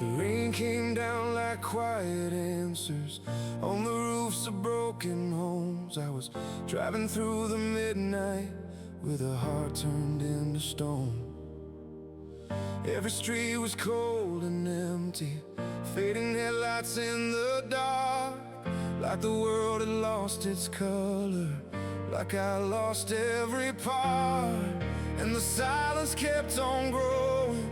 The rain came down like quiet answers on the roofs of broken homes. I was driving through the midnight with a heart turned into stone. Every street was cold and empty, fading headlights in the dark, like the world had lost its color, like I lost every part. And the silence kept on growing,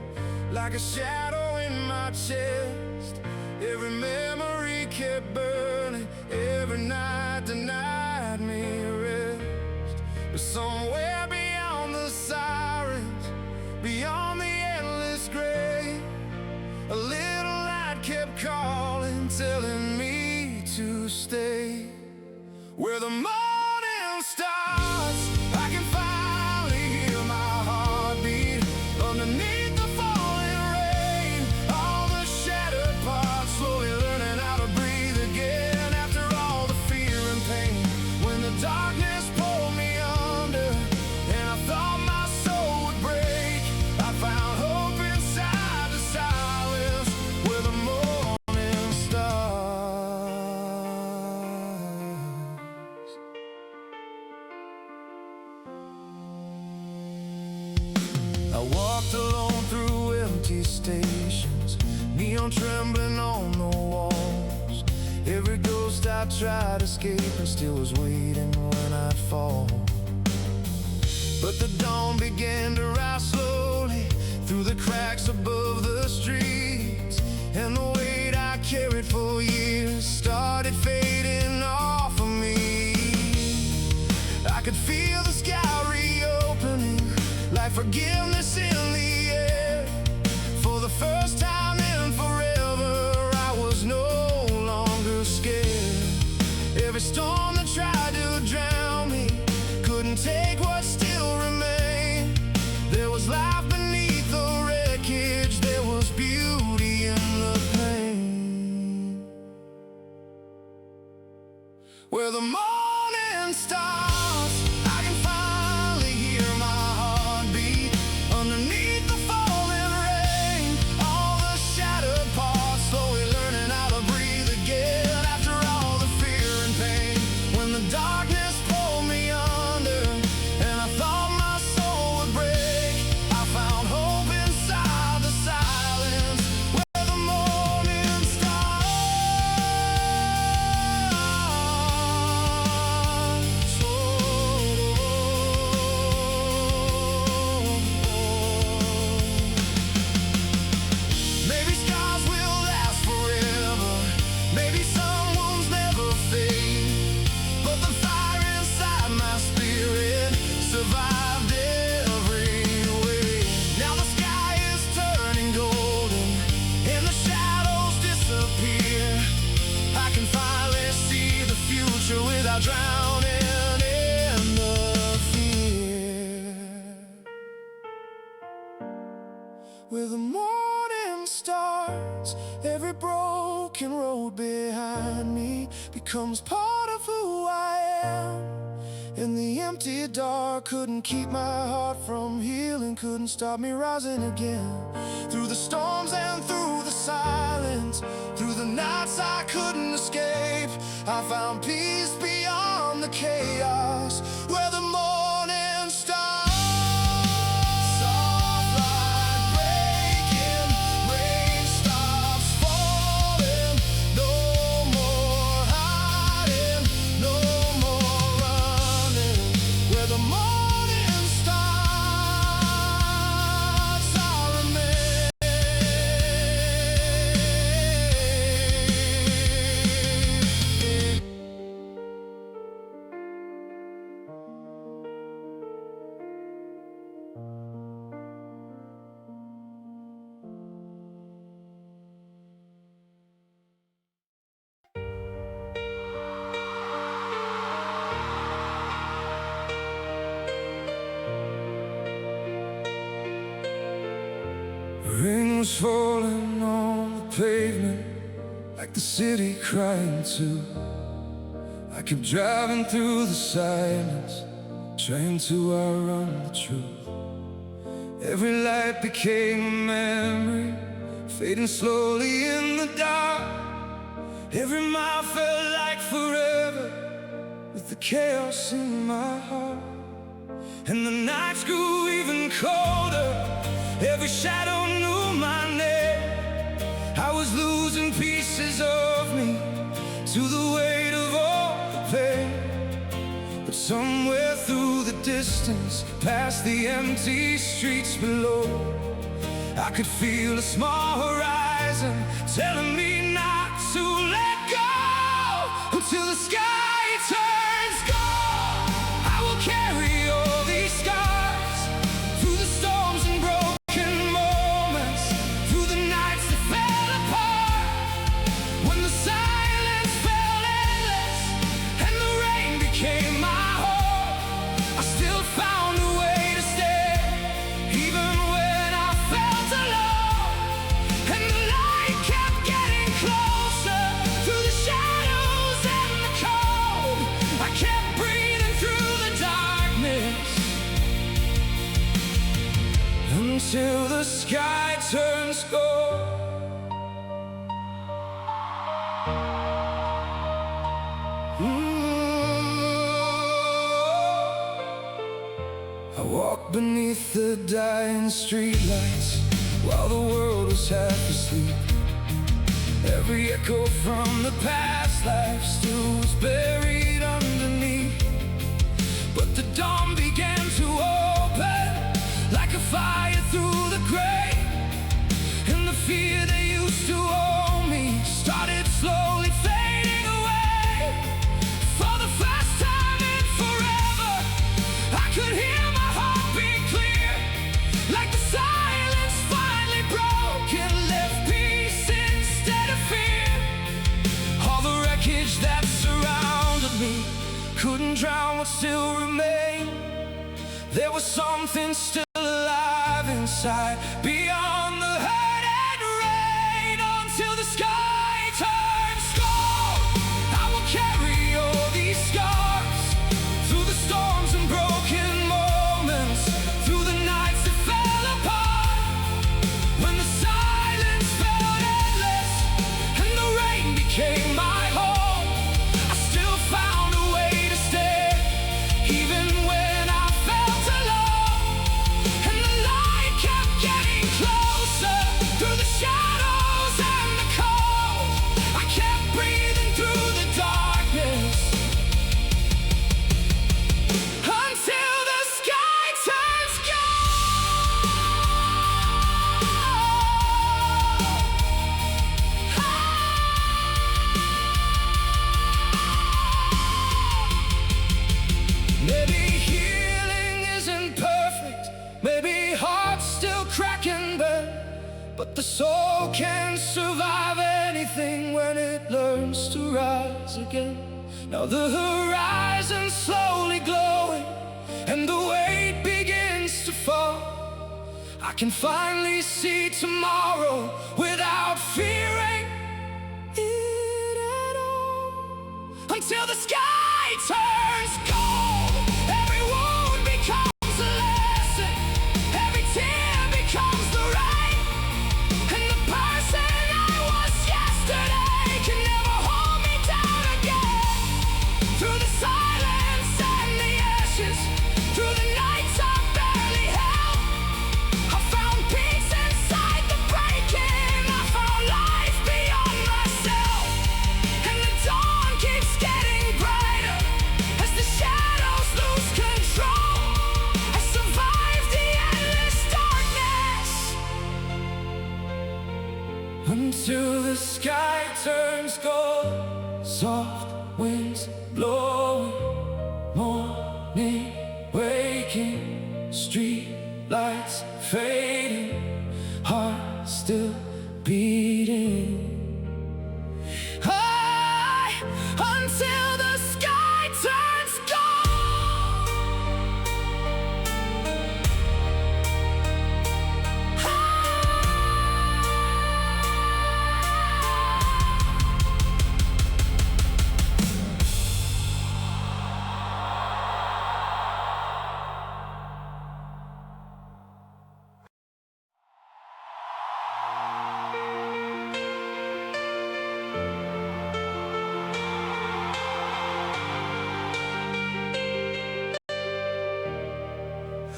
like a shadow in my chest. Every memory kept burning, every night denied me rest. But somewhere beyond the sirens, beyond the endless gray, a little light kept calling, telling me to stay. Where the morning starts, I can finally hear my heartbeat underneath the falling rain. All the shattered parts slowly learning how to breathe again, after all the fear and pain. When the darkness pulled me under and I thought my soul would break, I found hope inside the silence where the morning starts. I walked alone through empty stations, neon trembling on the walls. Every ghost I tried to escape and still was waiting when I'd fall. But the dawn began to rise slowly through the cracks above the streets, and the weight I carried for years started fading off of me. I could feel the sky reopening, like forgiveness in the air. For the first time in forever, I was no longer scared. Every storm that tried to drown me couldn't take what still remained. There was life beneath the wreckage, there was beauty in the pain. Where the morning starts, I can finally hear my heartbeat underneath the falling rain. All the shattered parts slowly learning how to breathe again, after all the fear and pain. When the darkness pulled me under and I thought my soul would break, I found hope inside the silence where the morning starts. Maybe scars will last forever, maybe some wounds never fade, but the fire inside my spirit survived every way. Now the sky is turning golden and the shadows disappear. I can finally see the future without drowning in the fear. Where the morning starts, every broken road behind me becomes part of who I am. And the empty dark couldn't keep my heart from healing, couldn't stop me rising again. Through the storms and through the silence, through the nights I couldn't escape, I found peace beyond the chaos where the morning starts. Soft light breaking, rain stops falling. No more hiding, no more running. Where the morning starts, I remain. Rain was falling on the pavement, like the city crying too. I kept driving through the silence, trying to outrun the truth. Every light became a memory, fading slowly in the dark. Every mile felt like forever, with the chaos in my heart. And the nights grew even colder, every shadow knew my name. I was losing pieces of me to the weight of all the pain. But somewhere through the distance, past the empty streets below, I could feel a small horizon telling me not to let go until the sky turns gold. I will carry all these scars through the storms and broken moments, through the nights that fell apart, when the silence felt endless and the rain became my hope. I still found a way to stay, even when I felt alone. And the light kept getting closer through the shadows and the cold. I kept breathing through the darkness until the sky turns gold. I walked beneath the dying streetlights while the world was half asleep. Every echo from the past life still was buried underneath. But the dawn began to open like a fire through the grave, and the fear that used to own me started slowly fading away. For the first time in forever, I could hear my heartbeat clear, like the silence finally broke and left peace instead of fear. All the wreckage that surrounded me couldn't drown what still remained. There was something still alive inside, beyond the hurt and rain, until the sky turns gold. I will carry all these scars through the storms and broken moments, through the nights that fell apart, when the silence felt endless and the rain became my home. I still found a way to stay, even when I felt alone. And the light kept getting closer through the shadows and the cold. I kept breathing through the darkness until the sky turns gold. Maybe healing isn't perfect, maybe hearts still crack and burn, but the soul can survive anything when it learns to rise again. Now the horizon's slowly glowing and the weight begins to fall. I can finally see tomorrow without fearing it at all, until the sky turns gold. Every wound becomes a lesson, every tear becomes the rain, and the person I was yesterday can never hold me down again. Through the silence and the ashes, through the nights I barely held, I found peace inside the breaking. I found life beyond myself, and the dawn keeps getting brighter as the shadows lose control. I survived the endless darkness until the sky turns gold. Soft winds blowing, morning waking, street lights fading, heart still beating. Until the sky turns gold.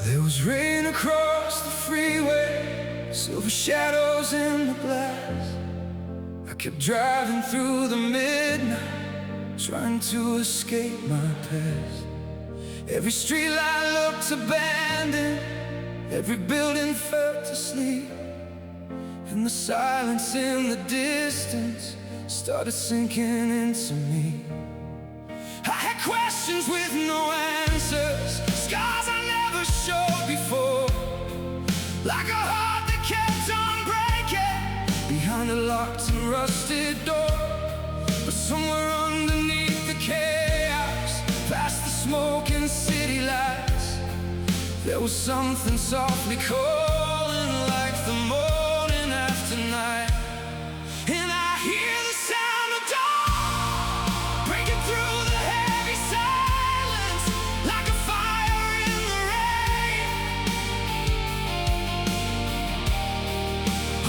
There was rain across the freeway, silver shadows in the glass. I kept driving through the midnight, trying to escape my past. Every streetlight looked abandoned, every building felt asleep, and the silence in the distance started sinking into me. I had questions with no answers, scars I never showed before, like a heart that kept on breaking behind a locked and rusted door. But somewhere underneath the chaos, past the smoking city lights, there was something softly calling, like the morning after night. And I hear the sound of dawn breaking through the heavy silence, like a fire in the rain.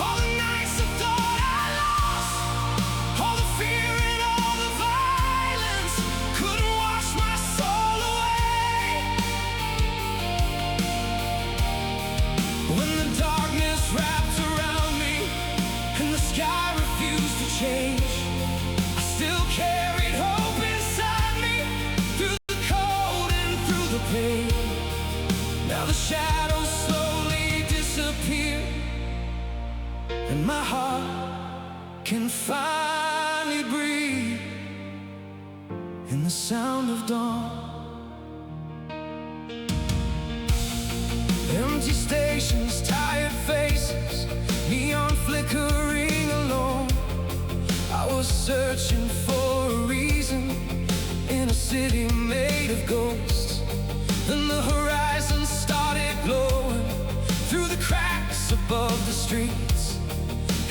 All the nights I thought I lost, all the fear and all the violence, couldn't wash my soul away. When the darkness wrapped around me and the sky refused to change, I still carried hope inside me, through the cold and through the pain. Now the shadows slowly disappear, and my heart can finally breathe in the sound of dawn. Empty stations, tired faces, neon flickering alone. I was searching for a reason in a city made of ghosts. Then the horizon started glowing through the cracks above the streets,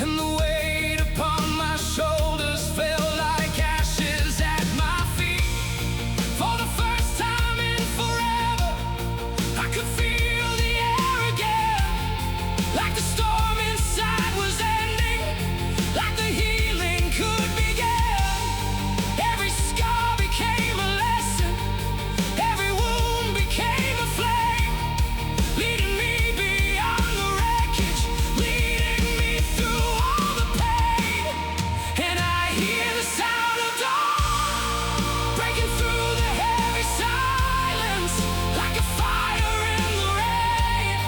and the weight upon my shoulders felt like ashes at my feet. For the first time in forever, I could feel the air again, like the storm inside was ending, like the healing could begin. Every scar became a lesson, every wound became a flame, leading me beyond the wreckage, leading me through all the pain. And I hear the sound of dawn breaking through the heavy silence, like a fire in the rain.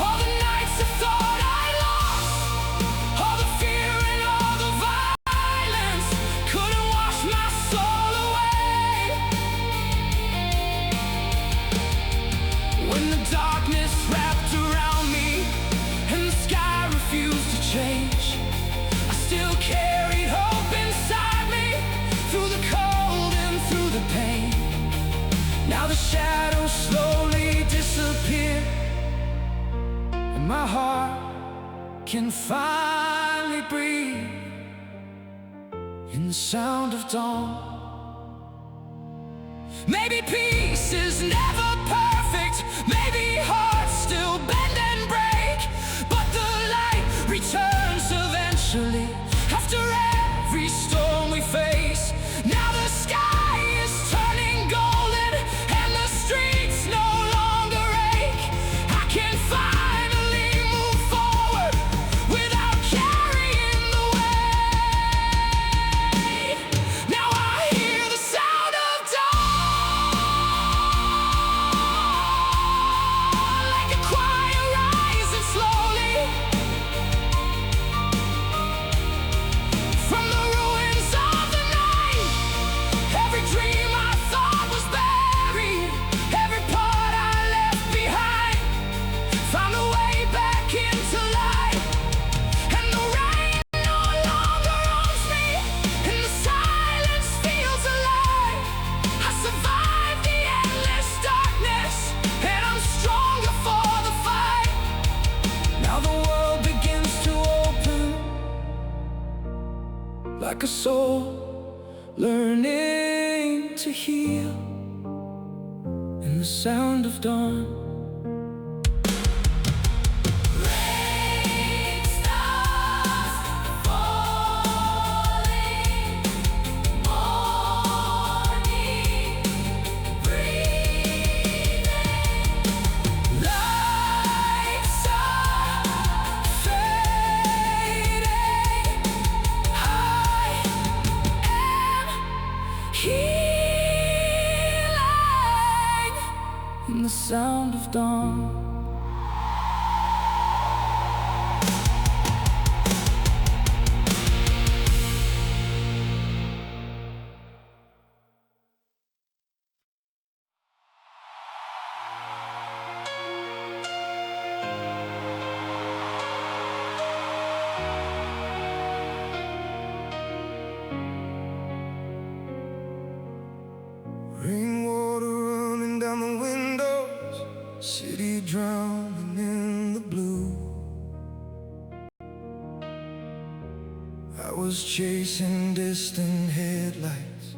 All the nights I thought I lost, all the fear and all the violence, couldn't wash my soul away. When the darkness wrapped around me and the sky refused to change, I still carried hope inside me, through the cold and through the pain. Now the shadows slowly disappear, and my heart can finally breathe in the sound of dawn. Maybe peace is never perfect, maybe hearts still bend and break, but the light returns eventually after every storm we face. Now the sky is turning golden and the streets no longer ache. I can finally move forward without carrying the weight. Now I hear the sound of dawn, like a choir rising slowly from the ruins of the night. Every dream I thought was buried, every part I left behind, found a way back into light. And the rain no longer owns me, and the silence feels alive. I survived the endless darkness, and I'm stronger for the fight. Now the world begins to open, like a soul learning to heal in the sound of dawn. Rain starts falling, morning sound of dawn. Rainwater running down the windows, city drowning in the blue. I was chasing distant headlights,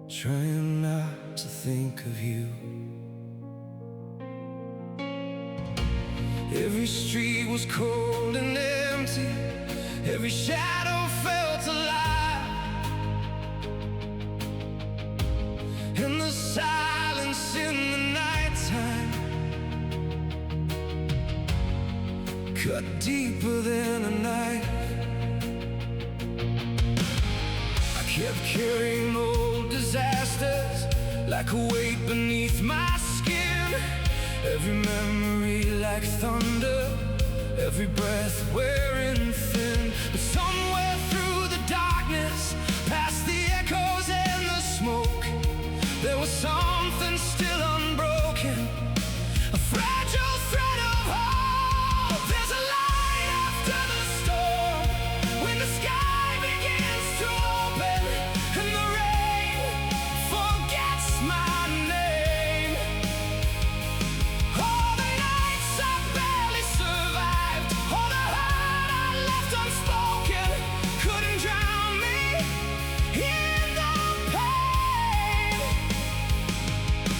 trying not to think of you. Every street was cold and empty, every shadow felt alive. And the silence in the nighttime cut deeper than a knife. I kept carrying old disasters like a weight beneath my skin. Every memory like thunder, every breath wearing thin. But somewhere through the darkness, past the echoes and the smoke, there was something still unbroken, a fragile thread of hope. There's a light after the storm, when the sky begins to open and the rain forgets my name. All the nights I barely survived, all the hurt I left unspoken, couldn't drown me in the pain.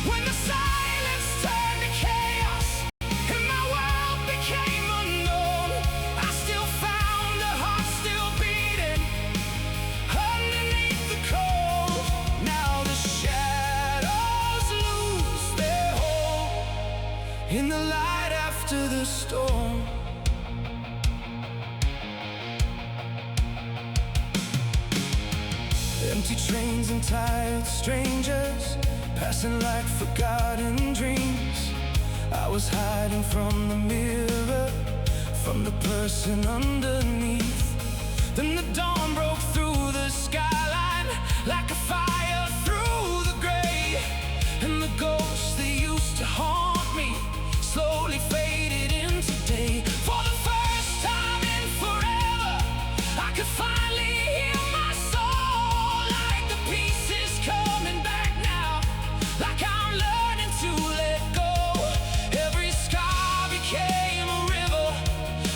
When the silence turned to chaos and my world became unknown, I still found a heart still beating underneath the cold. Now the shadows lose their hold in the light after the storm. Empty trains and tired strangers passing like forgotten dreams. I was hiding from the mirror, from the person underneath. Then the dawn broke through the skyline like a fire through the gray, and the ghosts that used to haunt me slowly faded into day. For the first time in forever, I could finally hear my soul, like the pieces coming back now, like I'm learning to let go. Every scar became a river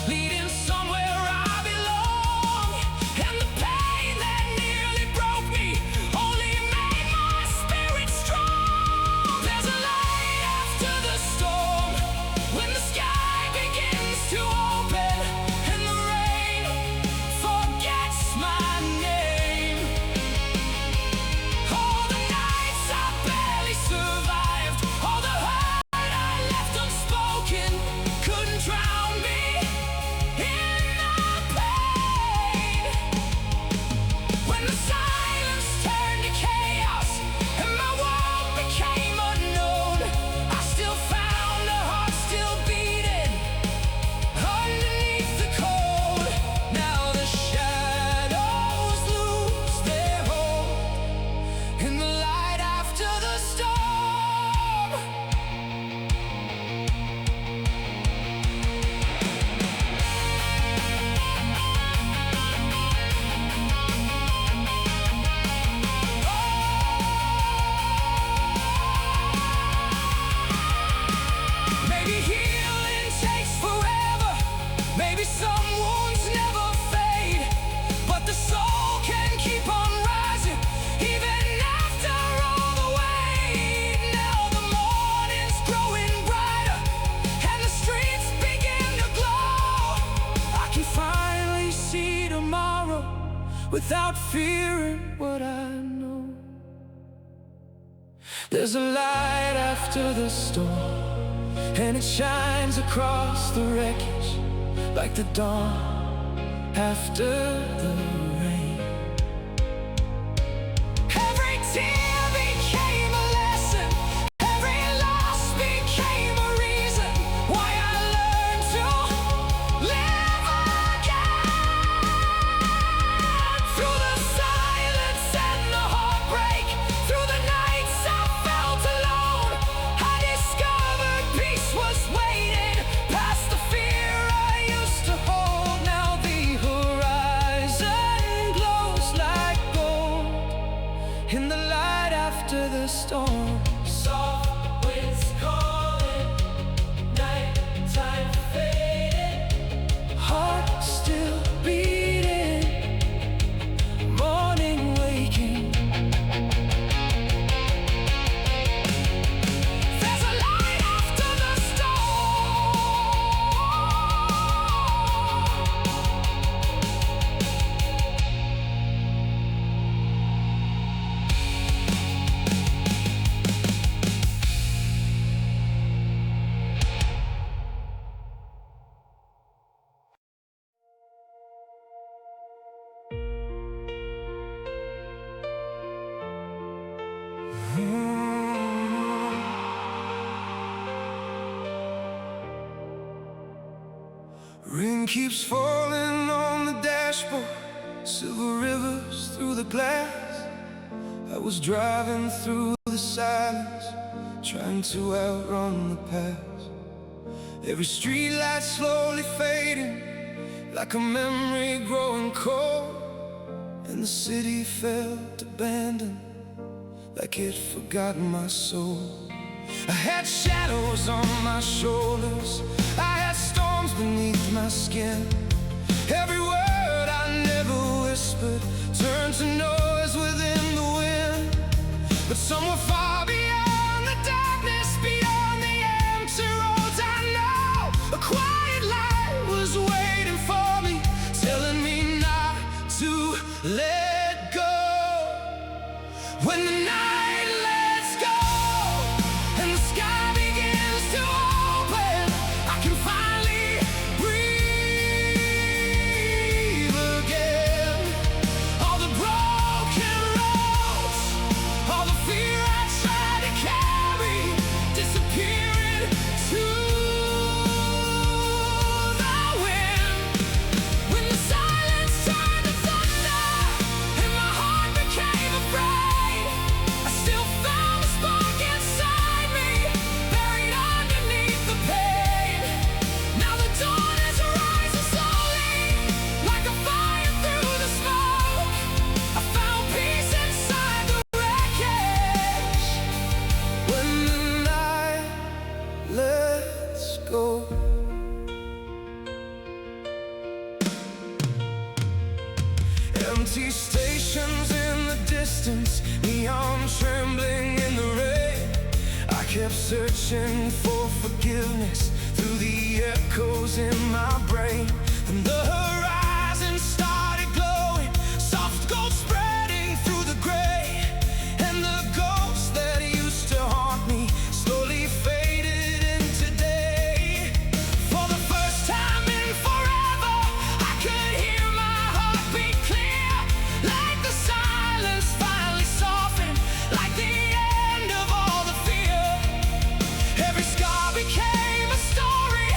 leading somewhere I belong, and the pain that nearly broke me only made my spirit strong. There's a light after the storm, when the sky begins to open and the rain forgets my name. All the nights I barely survived, all the hurt I left unspoken, couldn't drown me in the pain. When the silence turned to chaos and my world became unknown, I still found a heart still beating underneath the cold. Now the shadows lose their hold in the light after the storm. Maybe healing takes forever, maybe some wounds never fade, but the soul can keep on rising even after all the weight. Now the morning's growing brighter and the streets begin to glow. I can finally see tomorrow without fearing what I know. There's a light after the storm, and it shines across the wreckage like the dawn after the rain. Every tear became a lesson, Rain keeps falling on the dashboard, silver rivers through the glass. I was driving through the silence, trying to outrun the past. Every streetlight slowly fading, like a memory growing cold. And the city felt abandoned, like it forgot my soul. I had shadows on my shoulders, I had storms beneath my skin. Every word I never whispered turned to noise within the wind. But somewhere far beyond the darkness, beyond the empty roads, I know a quiet light was waiting for me, telling me not to let go. When the night lets go and the sky begins to open, I can finally breathe again. All the broken roads, all the fear I tried to carry, disappearing to the wind. When the silence turned to thunder and my heart became afraid, I still found a spark inside me, buried underneath the pain. Now the dawn is rising slowly, like a fire through the smoke. I found peace inside the wreckage. When the night lets go. Empty stations in the distance, neon trembling in the rain. I kept searching for forgiveness through the echoes in my brain. And the horizon started glowing, soft gold spreading through the gray. And the ghosts that used to haunt me slowly faded into day. For the first time in forever, I could hear my heartbeat clear, like the silence finally softened, like the end of all the fear. Every scar became a story,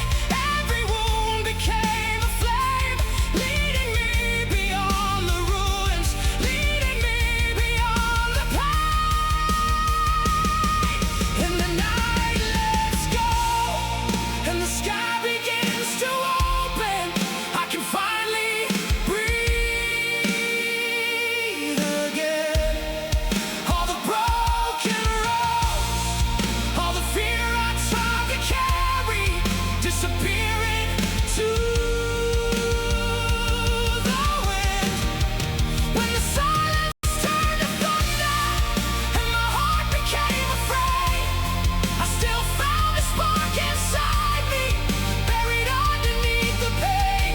every wound became a flame, leading me beyond the ruins, leading me beyond the pain. And the night lets go and the sky begins to open, I can finally breathe again. All the broken roads, all the fear I tried to carry, disappearing to the wind. When the silence turned to thunder and my heart became afraid, I still found a spark inside me, buried underneath the pain.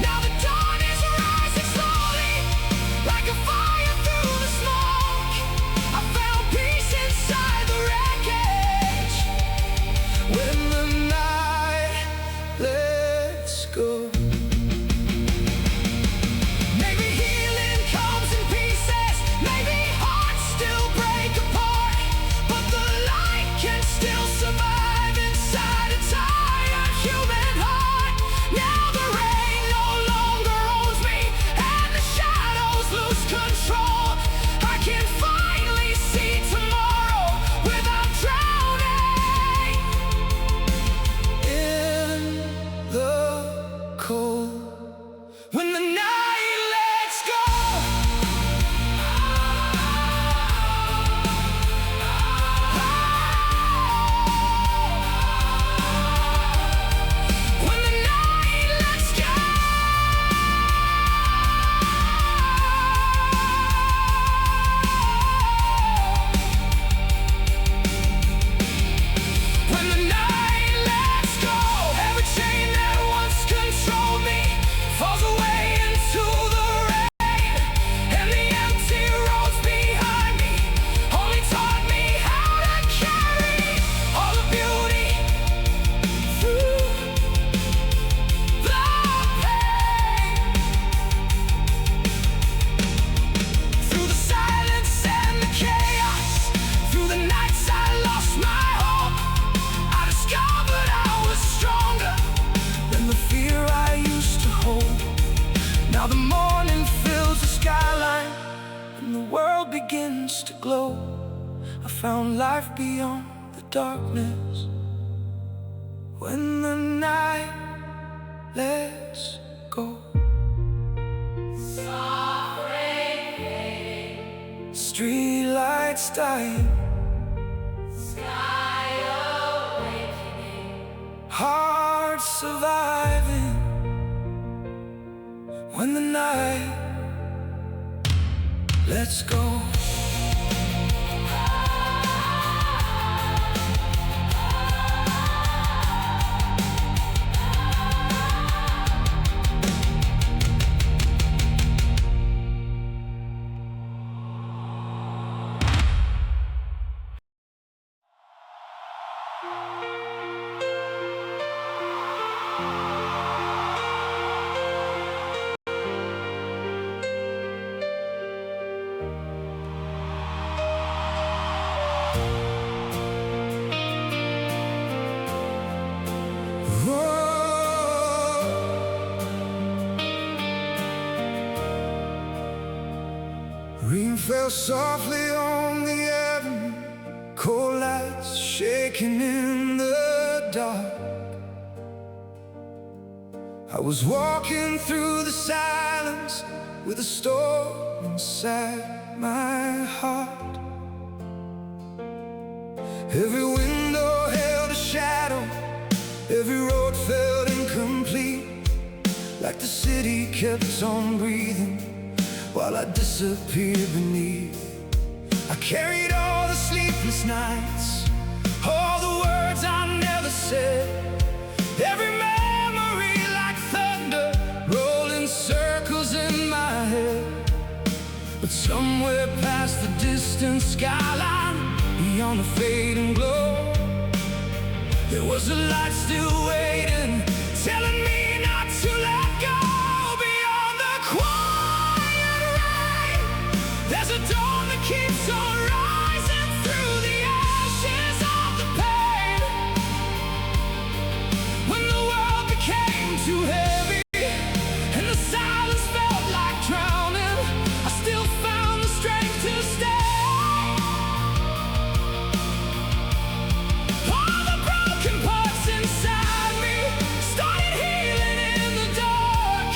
Now the dawn is rising slowly, like a fire through the smoke. I found peace inside the wreckage. When the night lets go. Maybe healing comes in pieces, maybe hearts still break apart, but the light can still survive inside a tired human heart. Now the rain no longer owns me, and the shadows lose control. I can finally see tomorrow without drowning in the cold. When the night lets go. When the night lets go. When the night lets go, every chain that once controlled me falls away into Now the morning fills the skyline and the world begins to glow. I found life beyond the darkness when the night lets go. Soft rain fading, Street lights dying, sky awakening, hearts surviving when the night lets go. Rain fell softly on the avenue, cold lights shaking in the dark. I was walking through the silence with a storm inside my heart. Every window held a shadow, every road felt incomplete, like the city kept on breathing while I disappeared beneath. I carried all the sleepless nights, all the words I never said, every memory like thunder rolling circles in my head. But somewhere past the distant skyline, beyond the fading glow, there was a light still waiting, telling me not to let go. Beyond the quiet rain, there's a dawn that keeps on rising through the ashes of the pain. When the world became too heavy and the silence felt like drowning, I still found the strength to stay. All the broken parts inside me started healing in the dark,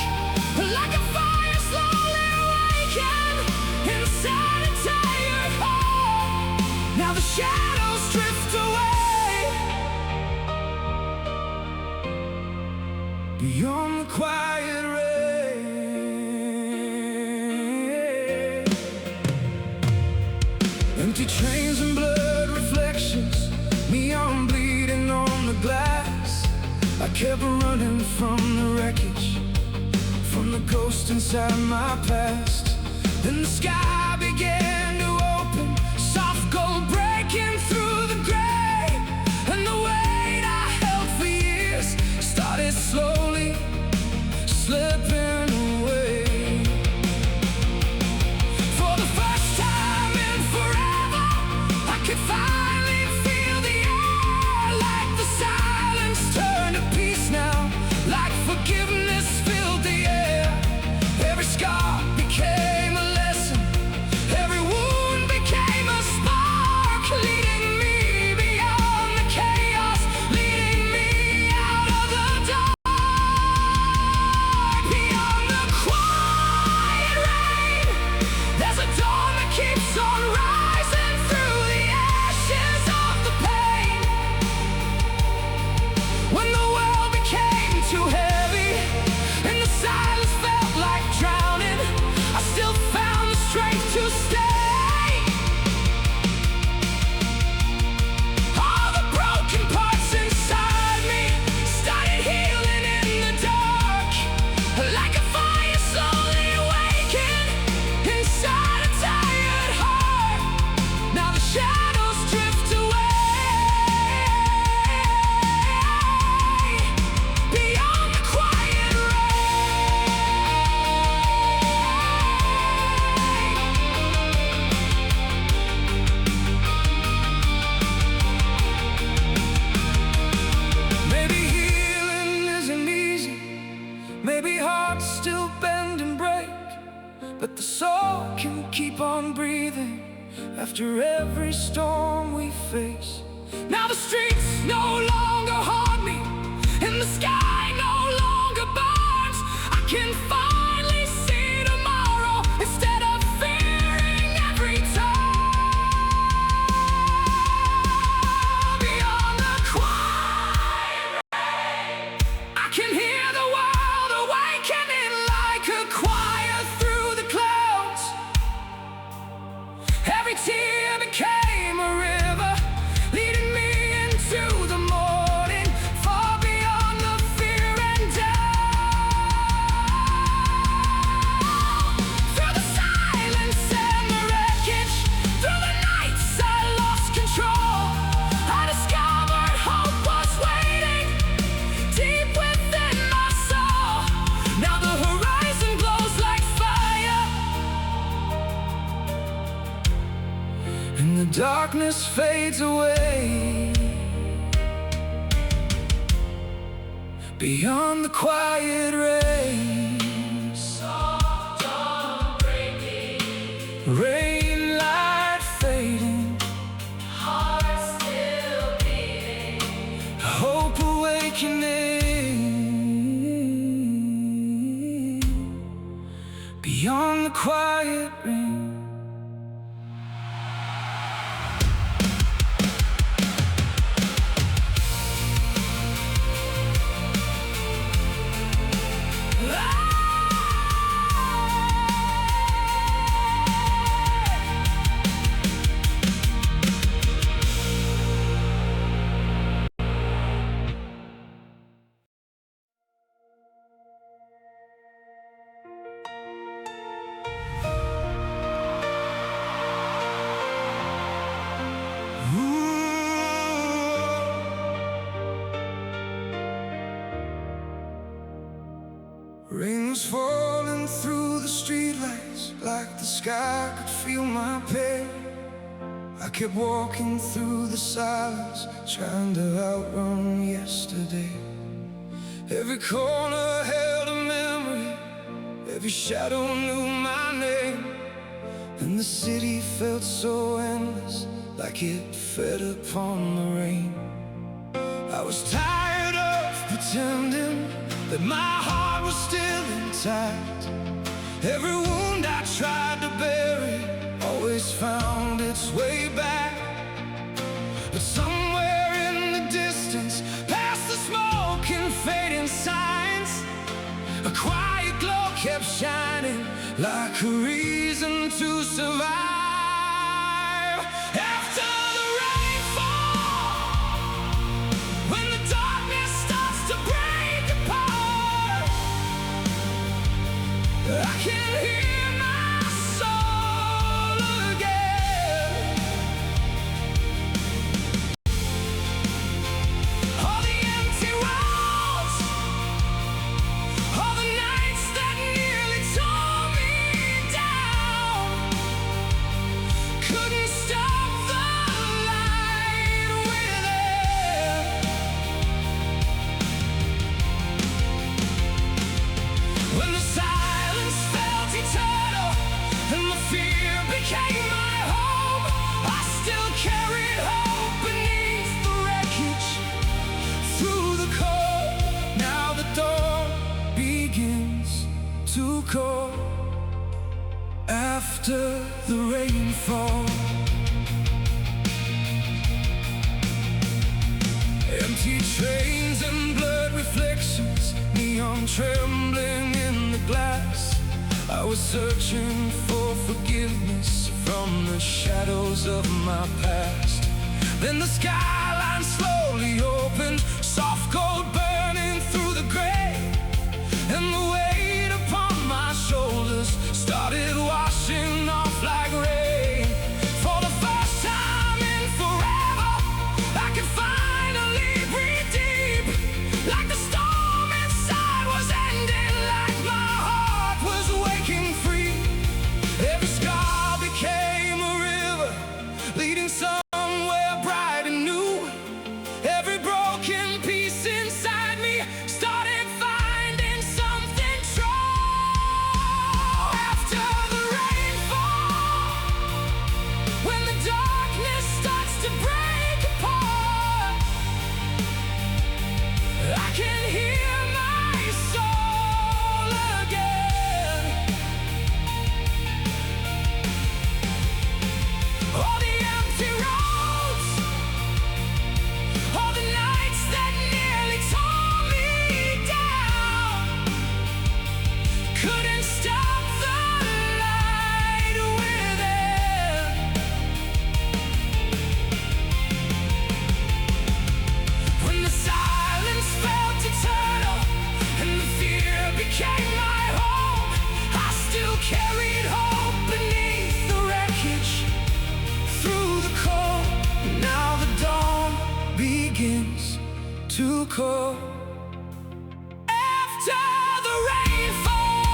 like a fire slowly awakened inside a tired heart. Now the shadows drift away beyond the quiet rain. Empty trains and blurred reflections, neon bleeding on the glass. I kept running from the wreckage, from the ghost inside my past. Then the sky began to open, soft gold breaking through the gray, and the weight I held for years started slowly slipping away. For the first time in forever, I could finally feel the air, like the silence turned to peace now, like forgiveness filled the air. Every scar became a lesson, every might still bend and break, but the soul can keep on breathing after every storm we face. Now the streets no longer haunt me, and the sky no longer burns. I can finally see tomorrow instead of fearing every turn. Beyond the quiet rain, I can hear the world awakening like a choir through the clouds. Every tear became a river, leading me into the morning, far beyond the fear and doubt. Through the silence and the wreckage, through the nights I lost control, I discovered hope was waiting deep within my soul. Now the horizon glows like fire, and the darkness fades away. Beyond the quiet rain, Soft dawn breaking, rain light fading, heart still beating. hope awakening. Beyond the quiet rain. Rain was falling through the streetlights like the sky could feel my pain. I kept walking through the silence, trying to outrun yesterday. Every corner held a memory, every shadow knew my name, and the city felt so endless, like it fed upon the rain. I was tired of pretending that my heart was still intact. Every wound I tried to bury always found its way back. But somewhere in the distance, past the smoke and fading signs, a quiet glow kept shining like a reason to survive. After the rainfall, when the darkness starts to break apart, I can hear my soul again. All the empty walls, all the nights that nearly tore me down, couldn't stop the light within. When the silence felt eternal and the fear became my home, I still carried hope beneath the wreckage. Through the cold, now the dawn begins to call. After the rainfall, empty trains and blurred reflections, neon trembling in the glass. I was searching for forgiveness from the shadows of my past. Then the skyline slowly opened, soft gold burning through the gray, and the weight upon my shoulders started washing off like rain. For the first time in forever, I could finally breathe deep, like the storm inside was ending, like my heart was waking free. Every scar became a river, leading somewhere bright and new. Every broken piece inside too cold. After the rainfall,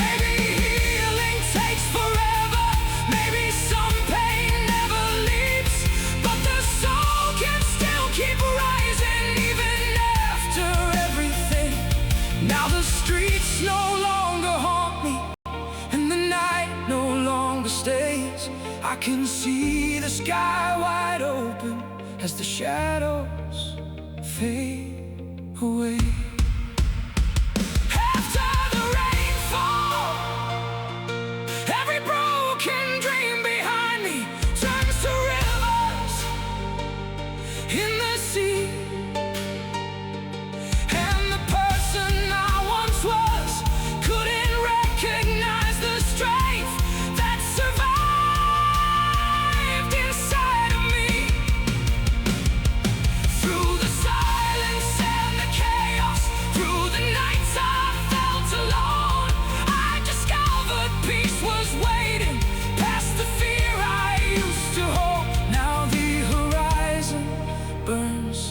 maybe healing takes forever, maybe some pain never leaves, but the soul can still keep rising even after everything. Now the streets no longer haunt me, and the night no longer stays. I can see the sky wide open as the shadows fade away. After the rainfall, every broken dream behind me turns to rivers in the sea. And the person I once was couldn't recognize the strength that survived inside of me. Through the silence and the chaos, through the nights I felt alone, I discovered peace was waiting past the fear I used to hold. Now the horizon burns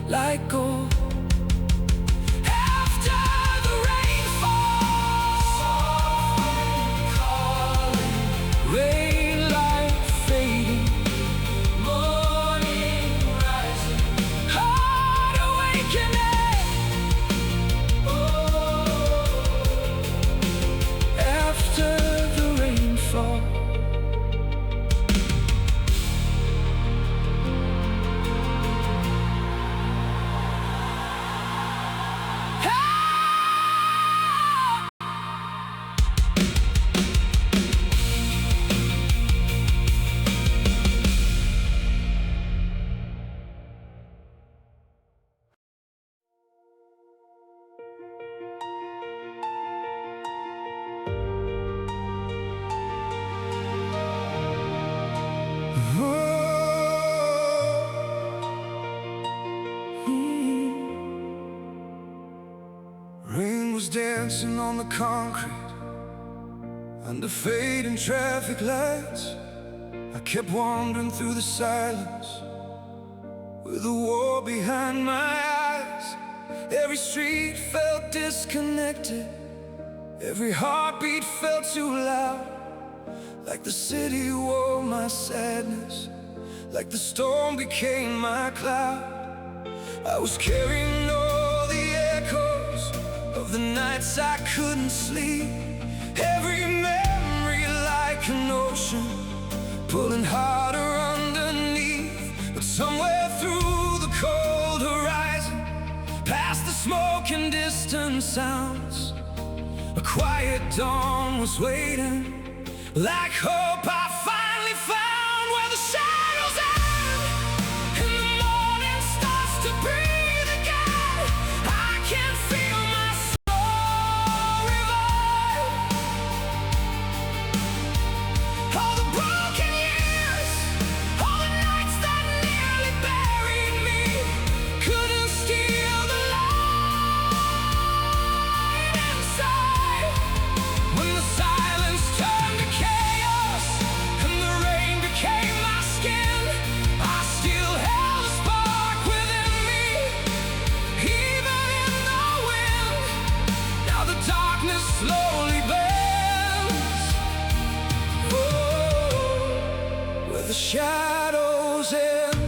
like gold. After the rainfall, calling, rain light fading, morning rising, heart awakening. Oh, after the rainfall. Rain was dancing on the concrete under fading traffic lights. I kept wandering through the silence with a war behind my eyes. Every street felt disconnected, every heartbeat felt too loud. Like the city wore my sadness, like the storm became my cloud. I was carrying all the echoes of the nights I couldn't sleep. Every memory like an ocean, pulling harder underneath. But somewhere through the cold horizon, past the smoke and distant sounds, a quiet dawn was waiting. Like hope I finally found where the shadows end and the morning starts to breathe again. I can feel my soul revive. All the broken years, all the nights that nearly buried me, couldn't steal the light inside. When the silence turned to chaos and the rain became my skin, I still held a spark within me, even in the wind. Now the darkness slowly bends, oh, where the shadows end.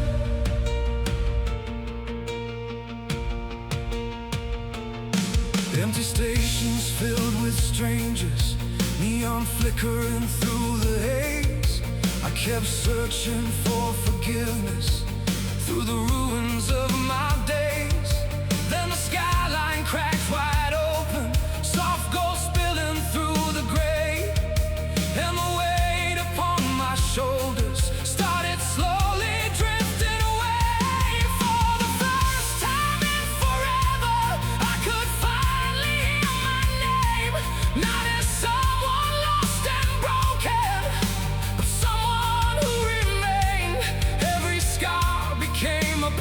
Empty stations filled with strangers, neon flickering through the haze. I kept searching for forgiveness through the ruins of my days. Then the skyline cracked wide open, soft gold spilling through the gray, and the weight upon my shoulders started slowly drifting away. For the first time in forever, I could finally hear my name, not as someone lost and broken, but someone who remained. Every scar became a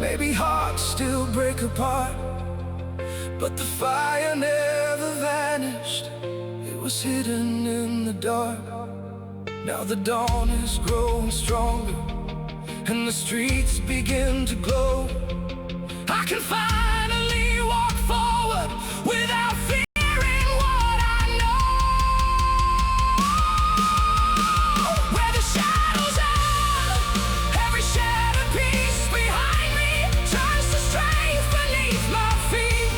Maybe hearts still break apart, but the fire never vanished. It was hidden in the dark. Now the dawn is growing stronger, and the streets begin to glow. I can finally walk forward without fearing what I know. Where the shadows are, every shattered piece behind me turns to strength beneath my feet.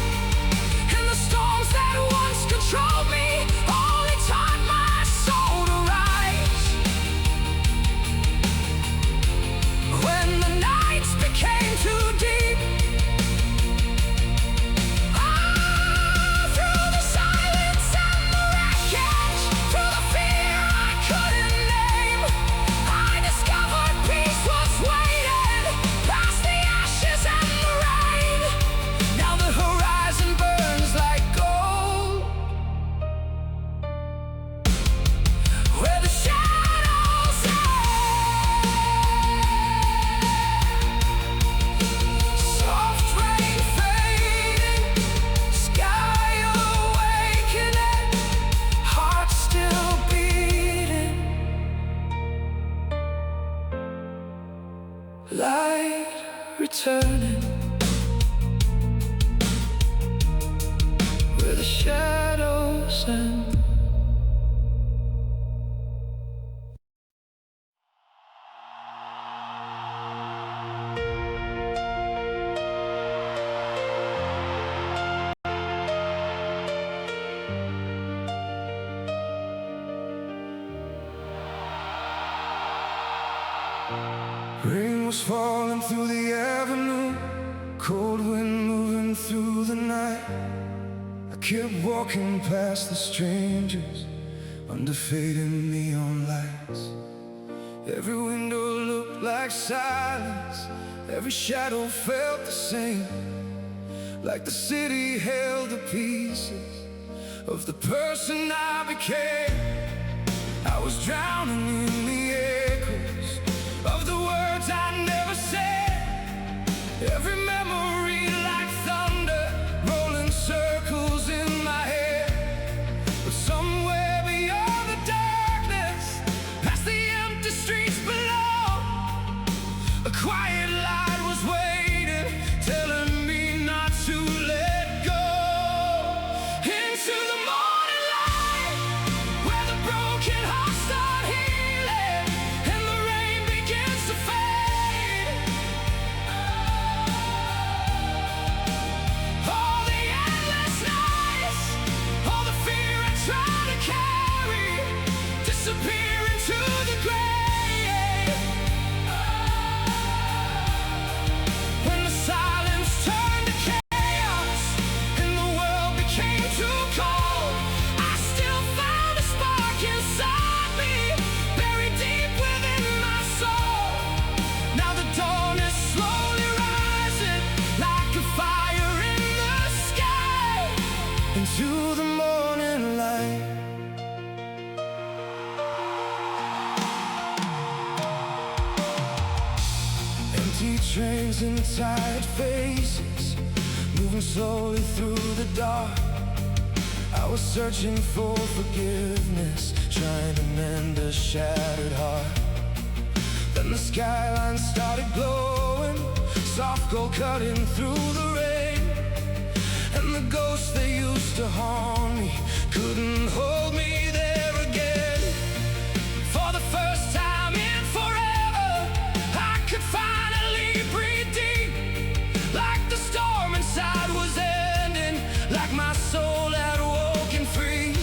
And the storms that once controlled me only taught my soul to rise. When the nights became too deep, through the silence and the wreckage, through the fear I couldn't name, I discovered peace was waiting past the ashes and the rain. Now the horizon burns like gold, where the shadows soft rain fading, sky awakening, heart still beating, light returning, where the shadows end. Rain was falling through the avenue, cold wind moving through the night. I kept walking past the strangers under fading neon lights. Every window looked like silence, every shadow felt the same, like the city held the pieces of the person I became. I was drowning in the echoes of the words I never said. Every memory like thunder, rolling circles in my head. But somewhere beyond the darkness, past the empty streets below, a quiet light was waiting, telling me not to let go. Into the morning light, where the broken hearts start healing, and the rain begins to fade. All the endless nights, all the fear I try to carry, disappear into the grave. When the silence turned to chaos and the world became too cold, I still found a spark inside me, buried deep within my soul. Now the dawn is slowly rising like a fire in the sky, into the morning light. Empty trains and tired faces, moving slowly through the dark. I was searching for forgiveness, trying to mend a shattered heart. Then the skyline started glowing, soft gold cutting through the rain. And the ghosts that used to haunt me couldn't hold me there again. For the first time in forever, I could finally breathe deep, like the storm inside was ending, like my soul had woken free.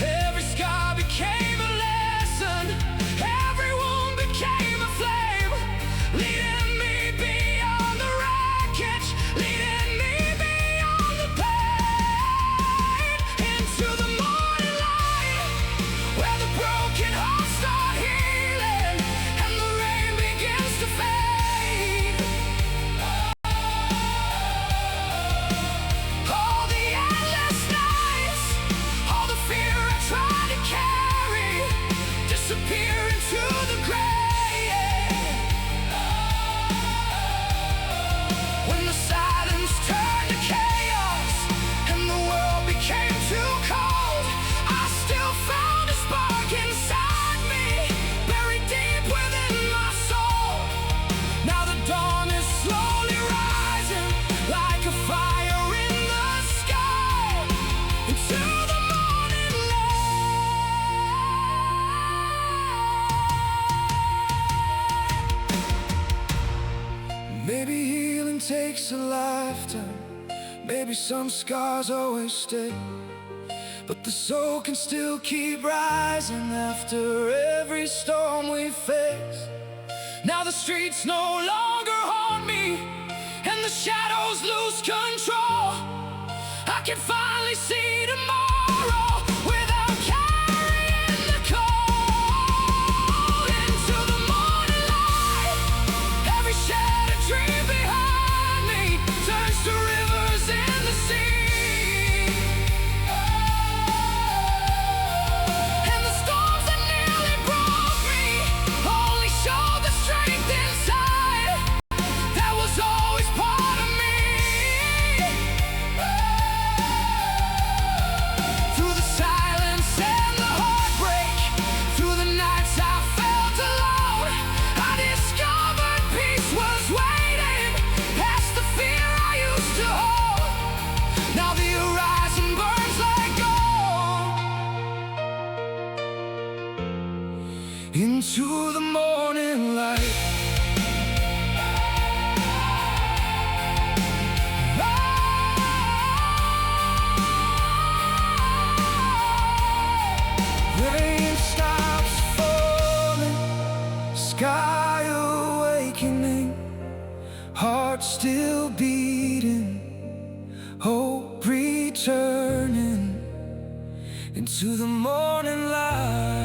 Every scar became a lesson, every wound became a flame, leading me beyond the wreckage, leading me beyond the pain, into takes a lifetime. Maybe some scars always stay, but the soul can still keep rising after every storm we face. Now the streets no longer haunt me, and the shadows lose control. I can finally see tomorrow without carrying the cold. Into the morning light, every shattered dream behind me turns to rivers in the sea. And the storms that nearly broke me only showed the strength inside that was always part of me. Through the silence and the heartbreak, through the nights I felt alone, I discovered peace was waiting past the fear I used to hold. Now the horizon burns like gold. Into the morning light, rain stops falling, sky awakening, heart still beating, hope returning into the morning light.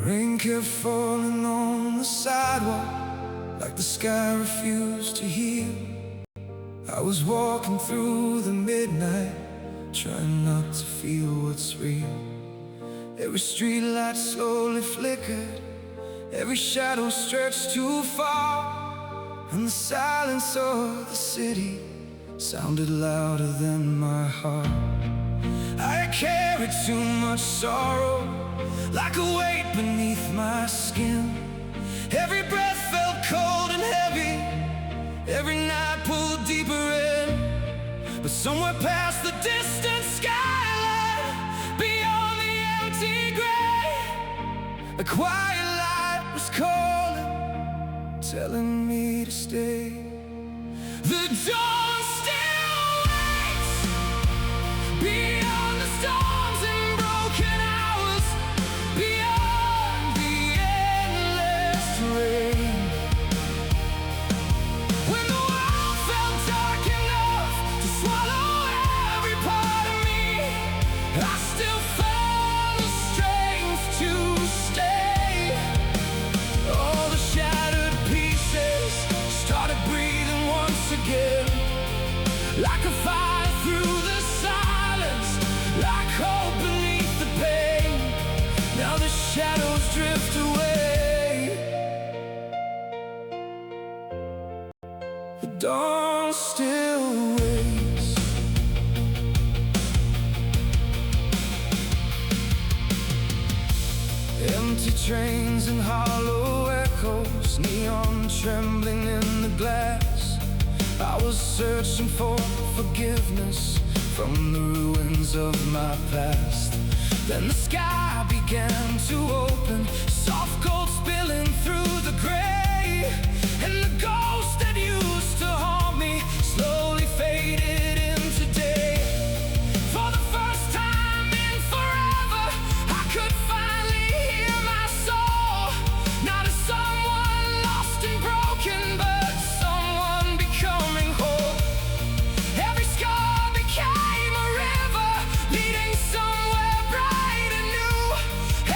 Rain kept falling on the sidewalk like the sky refused to heal. I was walking through the midnight, trying not to feel what's real. Every street light slowly flickered, every shadow stretched too far, and the silence of the city sounded louder than my heart. I carried too much sorrow, like a weight beneath my skin. Every breath felt cold and heavy, every night pulled deeper in. But somewhere past the distant skyline, beyond the empty gray, a quiet light was calling, telling me to stay. The dawn still waits beyond the storms and broken hours, beyond the endless rain. When the world felt dark enough to swallow every part of me, I still found the strength to stay. All the shattered pieces started breathing once again, like a fire through the silence, like hope beneath the pain. Now the shadows drift away, the dawn still waits. Empty trains and hollow echoes, neon trembling in the glass. I was searching for forgiveness from the ruins of my past. Then the sky began to open, soft gold spilling through the gray, and the ghost that used to haunt me slowly faded into day. For the first time in forever, I could finally hear my soul, not as someone lost and broken, but someone becoming whole. Every scar became a river leading somewhere bright and new.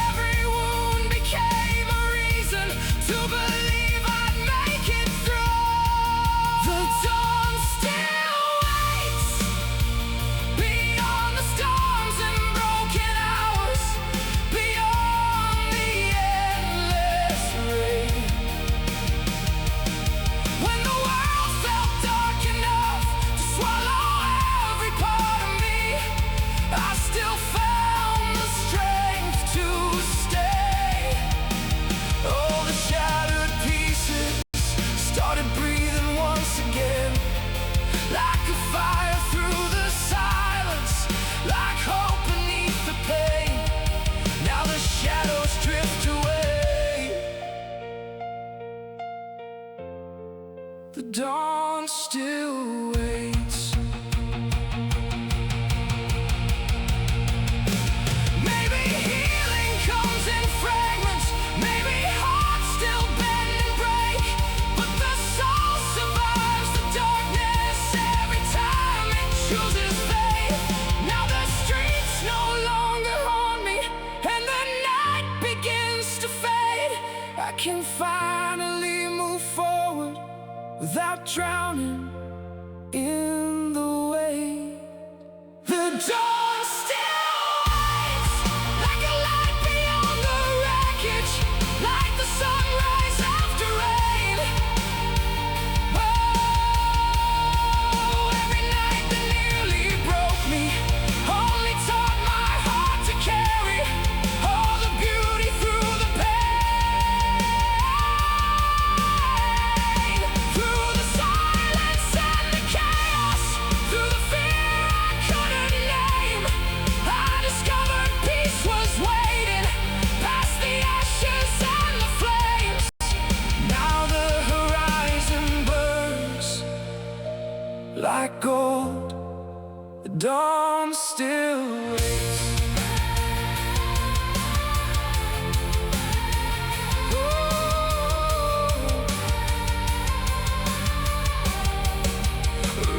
Every wound still waits. Maybe healing comes in fragments, maybe hearts still bend and break, but the soul survives the darkness every time it chooses faith. Now the streets no longer haunt me, and the night begins to fade. I can finally move forward without drowning in the weight. The dawn still waits, like a light beyond the wreckage, like the sunrise after rain. Oh, every night that nearly broke me only taught my heart to carry all the beauty through the pain. Through the silence and the chaos, through the fear I couldn't name, I discovered peace was waiting past the ashes and the flames. Now the horizon burns like gold, the dawn still waits.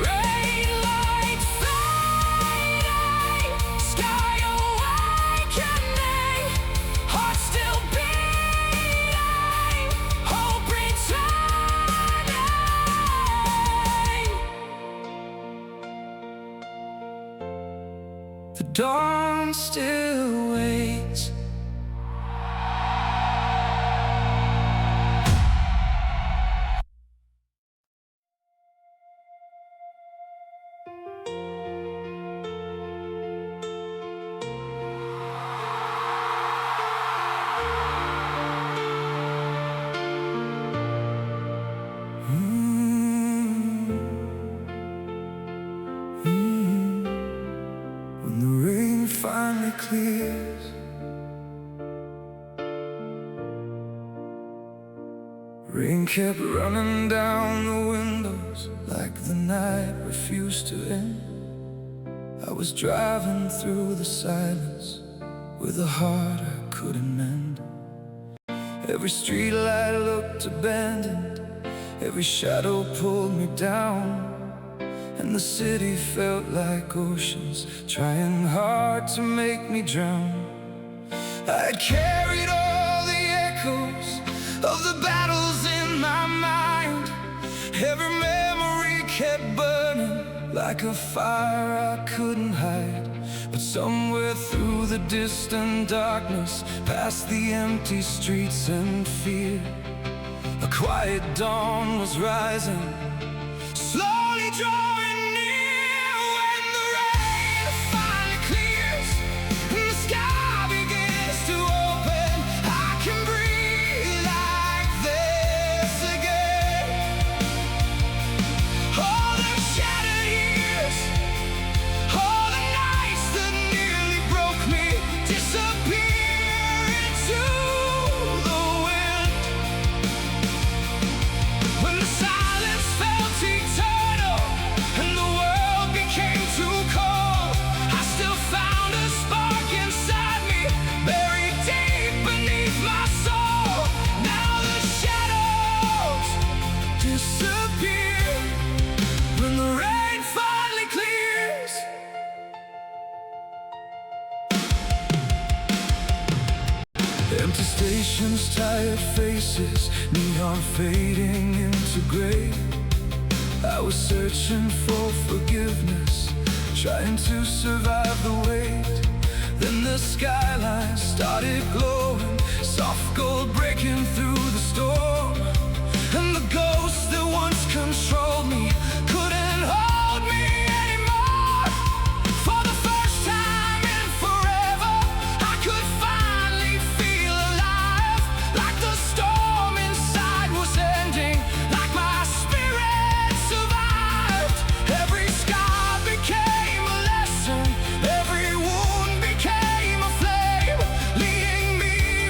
Rain light fading, sky awakening, heart still beating, hope returning. The dawn still waits. When the rain finally clears, rain kept running down the windows like the night refused to end. I was driving through the silence with a heart I couldn't mend. Every street light looked abandoned, every shadow pulled me down, and the city felt like oceans trying hard to make me drown. I carried all the echoes of the battles in my mind. Every memory kept burning like a fire I couldn't hide. But somewhere through the distant darkness, past the empty streets and fear, a quiet dawn was rising, slowly drawing near. When the rain finally clears and the sky begins to open, I can breathe like this again. All the shattered years, all the nights that nearly broke me, disappear into the wind. When the silence felt eternal and the world became too cold, I still found a spark inside me, buried deep beneath my soul. Now the shadows disappear when the rain finally clears. Empty stations, tired faces, neon fading into gray. I was searching for forgiveness, trying to survive the wait. Then the skyline started glowing, soft gold breaking through the storm. And the ghosts that once controlled me couldn't hold me anymore. For the first time in forever, I could finally feel alive, like the storm inside was ending, like my spirit survived. Every scar became a lesson, every wound became a flame, leading me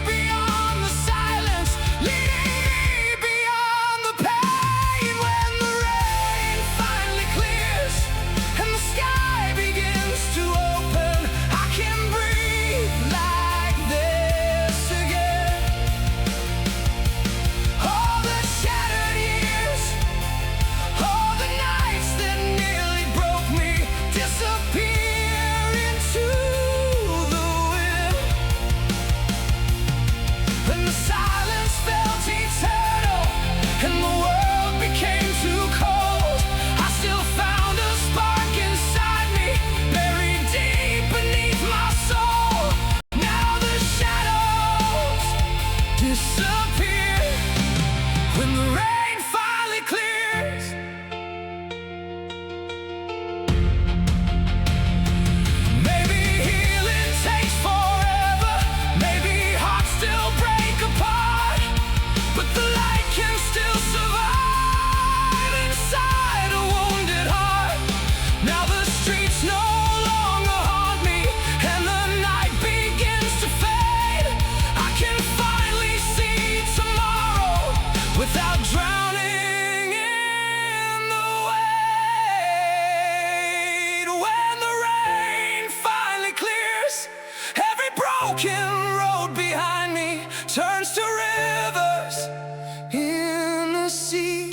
the silence felt eternal, and the world became too cold, I still found a spark inside me, buried deep beneath my soul. Now the shadows disappear when the rain finally clears. Maybe healing takes forever, maybe hearts still break apart, but the light can still survive inside a wounded heart. Now the streets no longer haunt me, and the night begins to fade. I can finally see tomorrow without drowning in the wait. When the rain finally clears, every broken road behind me turns to rivers in the sea.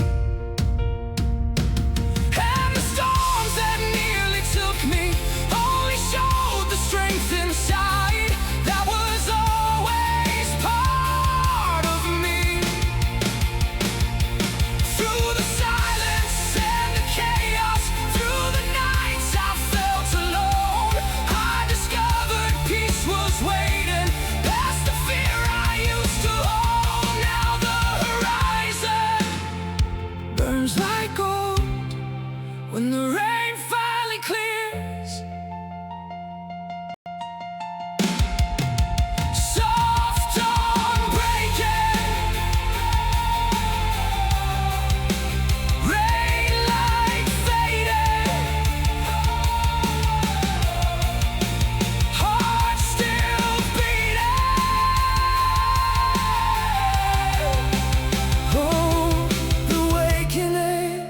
And the storms that nearly took me only showed the strength inside that was always part of me. Through the silence and the chaos, through the nights I felt alone, I discovered peace was waiting past the fear I used to hold. Now the horizon burns like gold when the rain finally clears. Soft dawn breaking, rain light fading, heart still beating. Oh, the awakening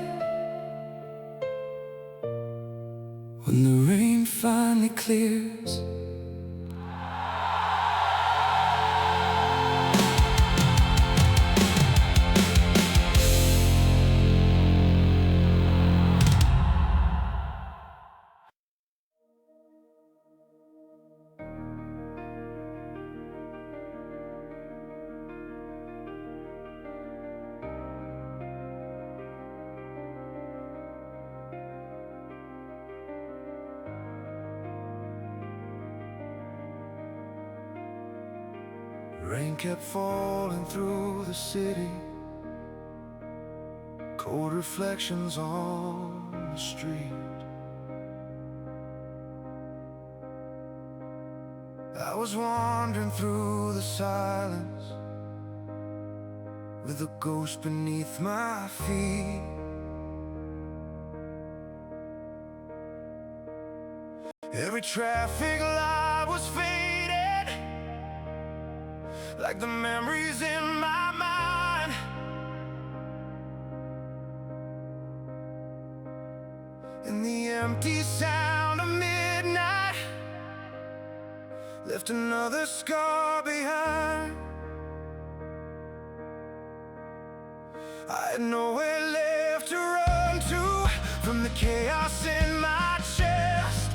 when the rain finally clears. Rain kept falling through the city, cold reflections on the street. I was wandering through the silence with a ghost beneath my feet. Every traffic light was faded, like the memories in my mind. And the empty sound of midnight left another scar behind. I had nowhere left to run to from the chaos in my chest.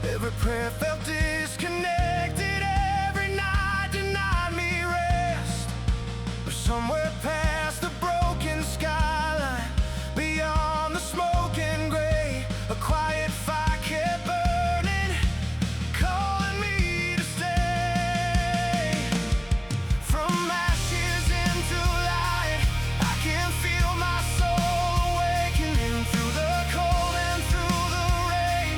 Every prayer felt disconnected, every night denied me rest. But somewhere past the broken skyline, beyond the smoke and gray, a quiet fire kept burning, calling me to stay. From ashes into light, I can feel my soul awakening through the cold and through the rain.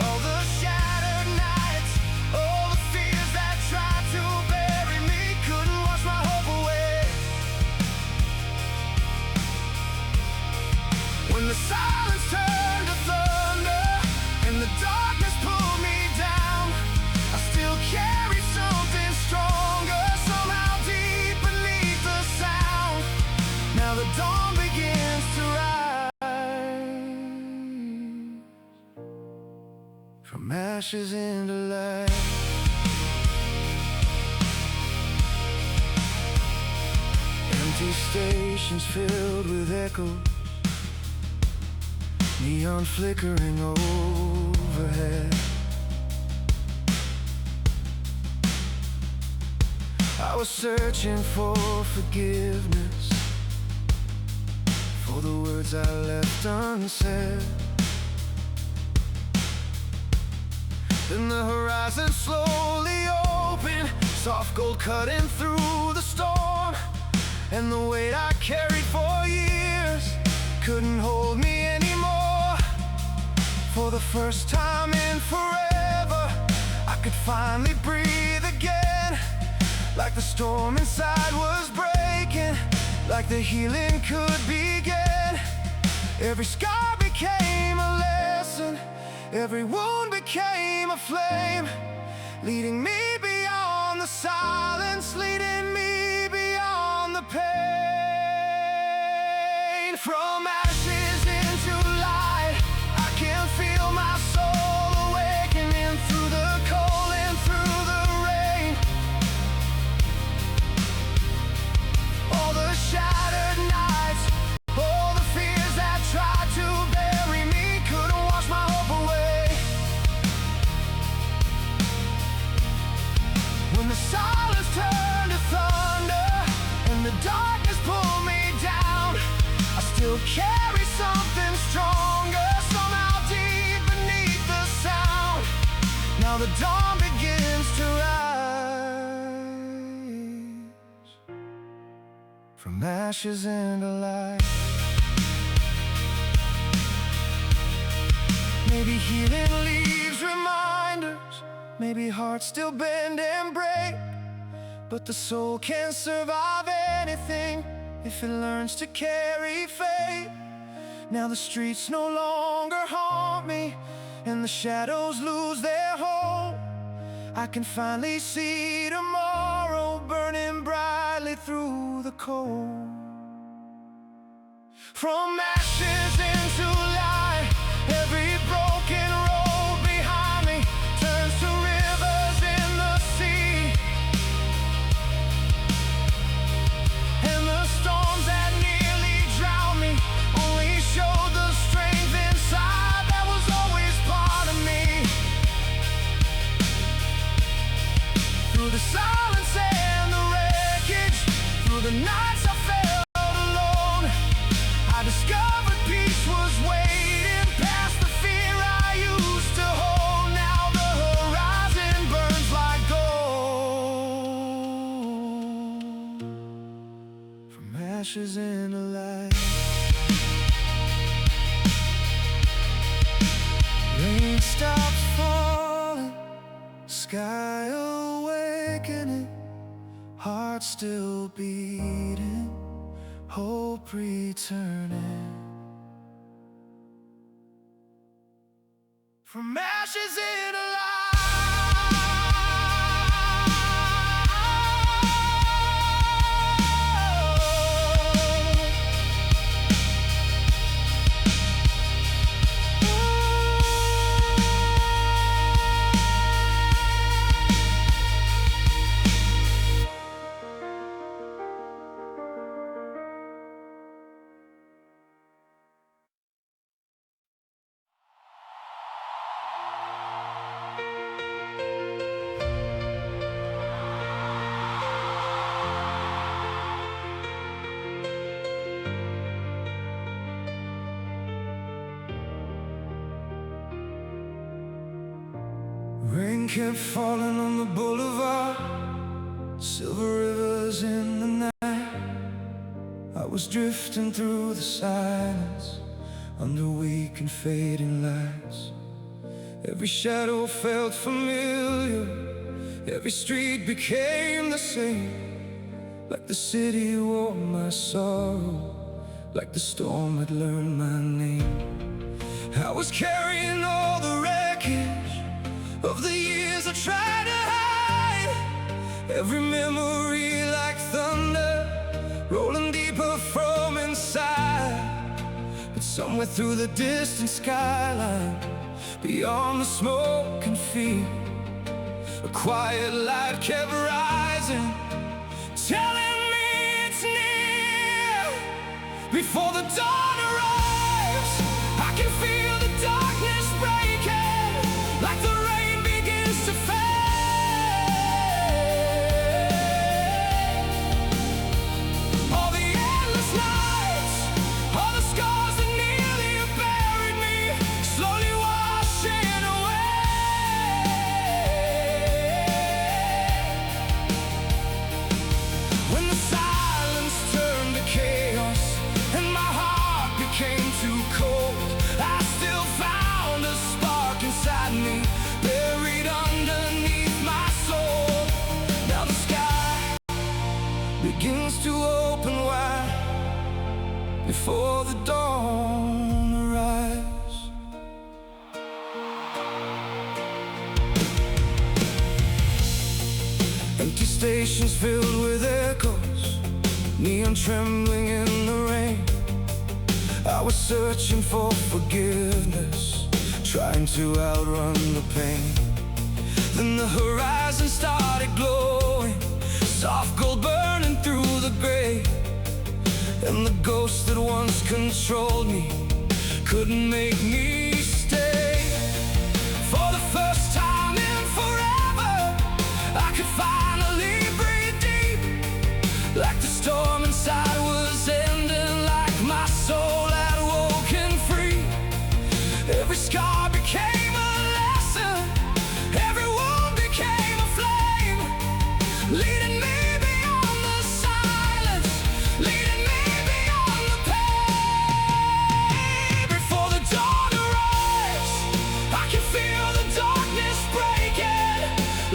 All the shattered nights, all the fears that tried to bury me couldn't wash my hope away. When the silence turned to thunder and the darkness pulled me down, I still carry something stronger, somehow deep beneath the sound. Now the dawn begins to rise, from ashes into light. Empty stations filled with echoes, neon flickering overhead. I was searching for forgiveness for the words I left unsaid. Then the horizon slowly opened, soft gold cutting through the storm. And the weight I carried for years couldn't hold me anymore. For the first time in forever, I could finally breathe again. Like the storm inside was breaking, like the healing could begin. Every scar became a lesson, every wound became a flame, leading me beyond the silence, leading me beyond the pain. From ashes into light, I can feel my soul awakening through the cold and through the rain. All the shattered nights, all the fears that tried to bury me couldn't wash my hope away. When the silence turned to thunder and the darkness pulled me down, I still carry something stronger, somehow deep beneath the sound. Now the dawn begins to rise, from ashes into light. Maybe healing leaves reminders, maybe hearts still bend and break, but the soul can survive anything if it learns to carry faith. Now the streets no longer haunt me, and the shadows lose their hold. I can finally see tomorrow burning brightly through the cold. From ashes into light, every broken road behind me turns to rivers in the sea. And the storms that nearly drowned me only showed the strength inside that was always part of me. Through the silence and the wreckage, through the nights I felt alone, I discovered peace was waiting past the fear I used to hold. Now the horizon burns like gold, from ashes into light. Rain stops falling, sky awakening, heart still beating, hope returning. From ashes into light. Rain kept falling on the boulevard, silver rivers in the night. I was drifting through the silence, under weak and fading lights. Every shadow felt familiar, every street became the same. Like the city wore my sorrow, like the storm had learned my name. I was carrying all the wreckage of the years I tried to hide. Every memory like thunder, rolling deeper from inside. But somewhere through the distant skyline, beyond the smoke and fear, a quiet light kept rising, telling me it's near. Before the dawn arrives, I can feel the darkness breaking, like the rain begins to fade. begins to open wide before the dawn arrives. Empty stations filled with echoes, neon trembling in the rain. I was searching for forgiveness, trying to outrun the pain. Then the horizon started glowing, soft gold burning through the gray. And the ghost that once controlled me couldn't make me stay. For the first time in forever, I could finally breathe deep, like the storm inside was ending, like my soul had woken free. Every scar became a lesson, every wound became a flame, leading me beyond the silence, leading me beyond the pain. Before the dawn arrives, I can feel the darkness breaking,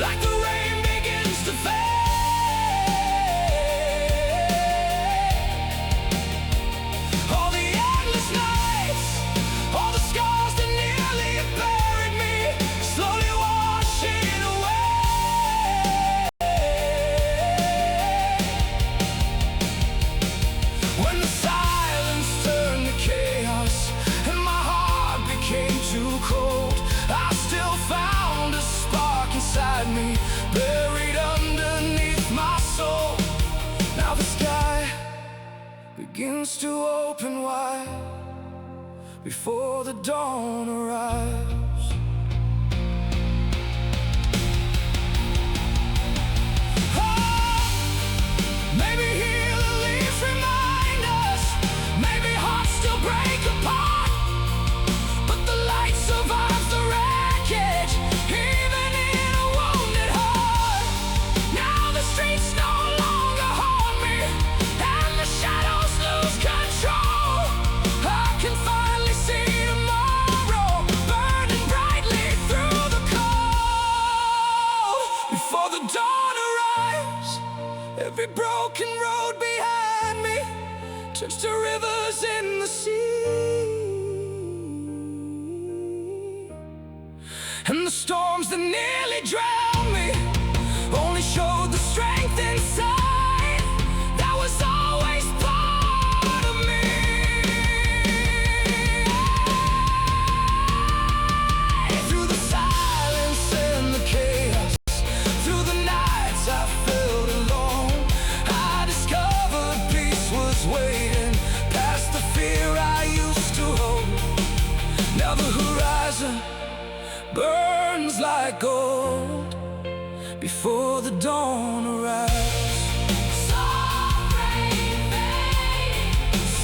like the rain begins to fade. All the endless nights, all the scars that nearly buried me, slowly washing away. When the silence turned to chaos and my heart became too cold, I still found a spark inside me, buried underneath my soul. Now the sky begins to open wide before the dawn arrives. Oh, maybe here the leaves remind us, maybe hearts still break apart, but the light survives the wreckage, even in a wounded heart. Now the streets no longer haunt me, and the shadows lose control. I can finally see tomorrow, burning brightly through the cold. Before the dawn arrives, every broken road behind me turns to rivers in the sea. And the storms that nearly drowned me only showed the strength inside that was always part of me. Through the silence and the chaos, through the nights I felt alone, I discovered peace was waiting past the fear I used to hold. Now the horizon burns like gold before the dawn arrives. Soft rain fading,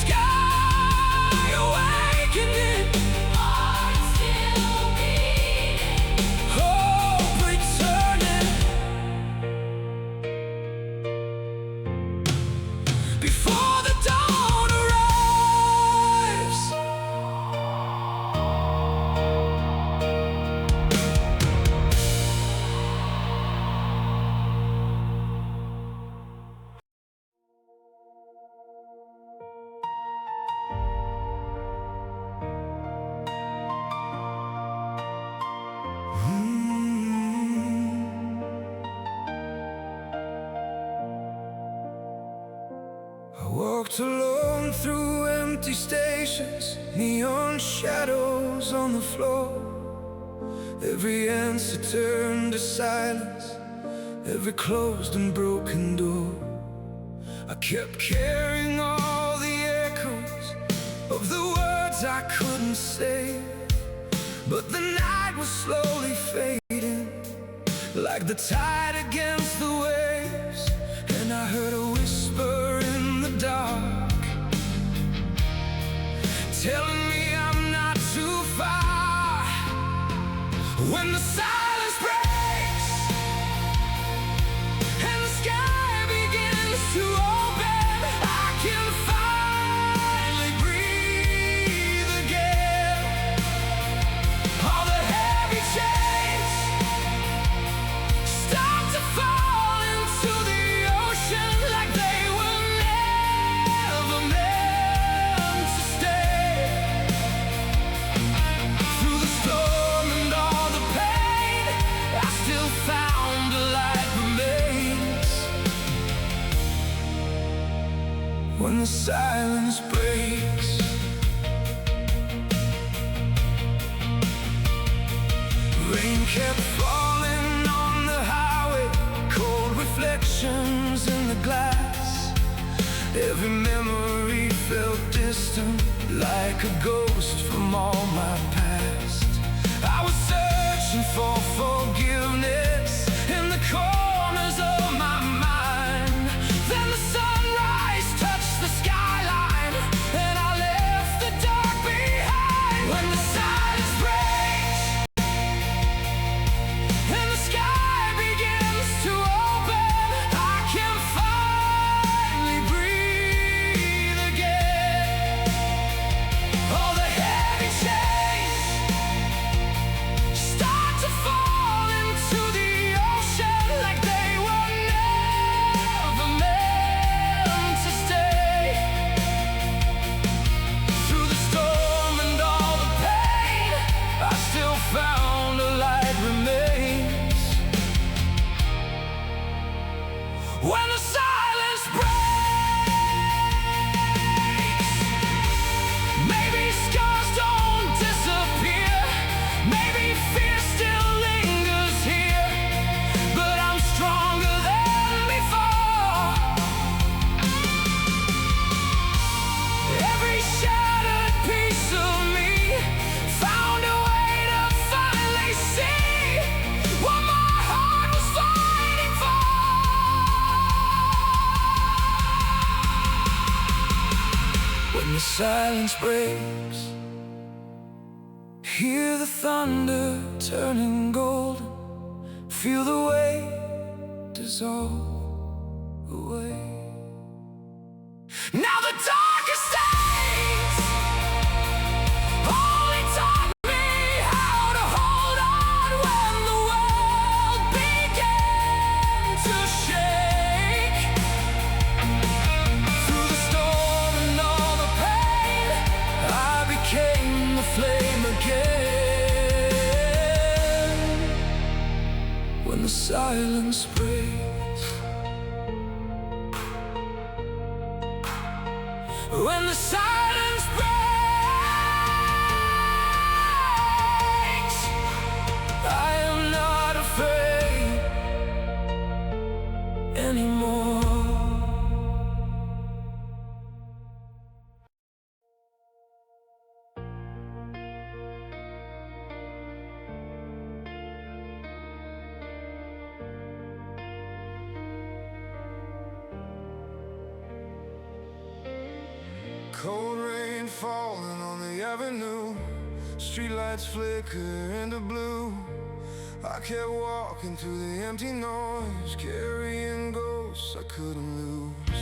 Sky awakening, heart still beating. hope returning. Before the dawn arrives. I walked alone through empty stations, neon shadows on the floor. Every answer turned to silence, every closed and broken door. I kept carrying all the echoes of the words I couldn't say, but the night was slowly fading, like the tide against the waves. And I heard a whisper in the dark, telling me I'm not too far. When the silence breaks and the sky begins to open, I can finally breathe again. All the heavy chains start to fall when the silence breaks. Rain kept falling on the highway, cold reflections in the glass. Every memory felt distant, like a ghost from all my past. I was searching for forgiveness in the corners of my mind. Then the sunrise touched the skyline, and I left the dark behind. When the silence breaks and the sky begins to open, I can finally breathe again. All the heavy chains start to fall into the ocean, like they were never meant to stay. Through the storm and all the pain, I still found a light remains. When the silence breaks, maybe scars don't disappear, maybe fear still lingers here, but I'm stronger than before. Every shattered piece of me found a way to finally see what my heart was fighting for. When the silence breaks, hear the thunder turning golden, feel the weight dissolve away. Now the darkest days only taught me how to hold on when the world began to shake. Through the storm and all the pain, I became the flame again. When the silence breaks, when the silence breaks, I am not afraid anymore. Cold rain falling on the avenue, streetlights flicker into blue. I kept walking through the empty noise, carrying ghosts I couldn't lose.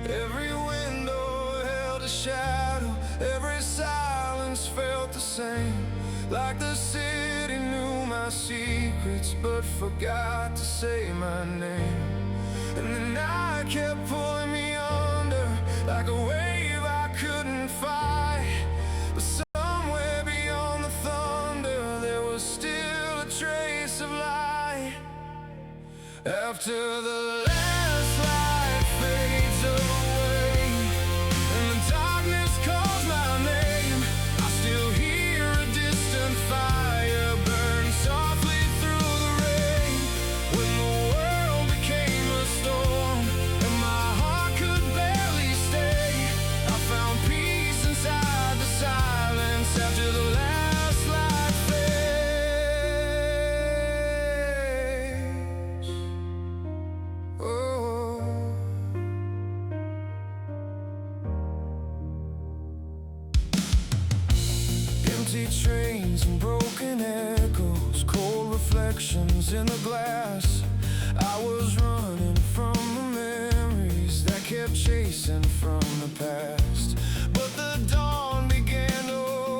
Every window held a shadow, every silence felt the same, like the city knew my secrets but forgot to say my name. And the night kept pulling me under, like a wave I couldn't fight. But somewhere beyond the thunder, there was still a trace of light. After the last light fades away and the darkness calls my name, I still hear a distant fire burn softly through the rain. When the world became a storm and my heart could barely stay, I found peace inside the silence after the last light fades. Oh, empty trains and broken echoes, cold reflections in the glass. I was running from the memories that kept chasing from the past. But the dawn began to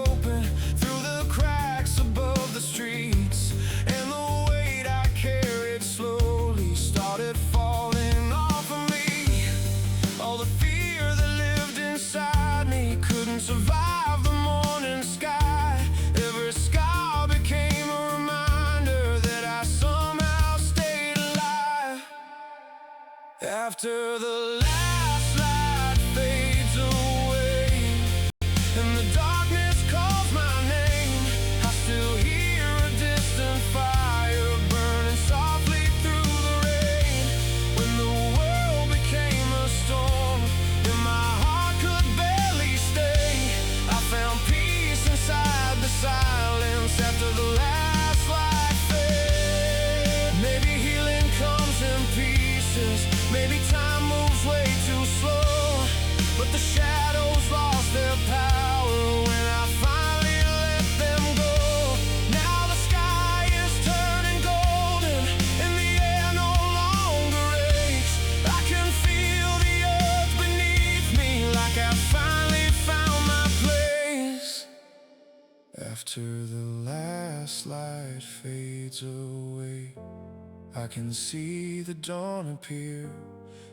open through the cracks above the streets, and the weight I carried slowly started falling off of me. All the fear that lived inside me couldn't survive the morning sky. Every scar became a reminder that I somehow stayed alive. After the last light fades fades away, I can see the dawn appear.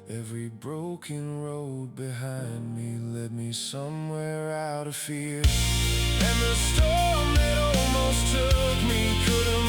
Every broken road behind me led me somewhere out of fear. And the storm that almost took me couldn't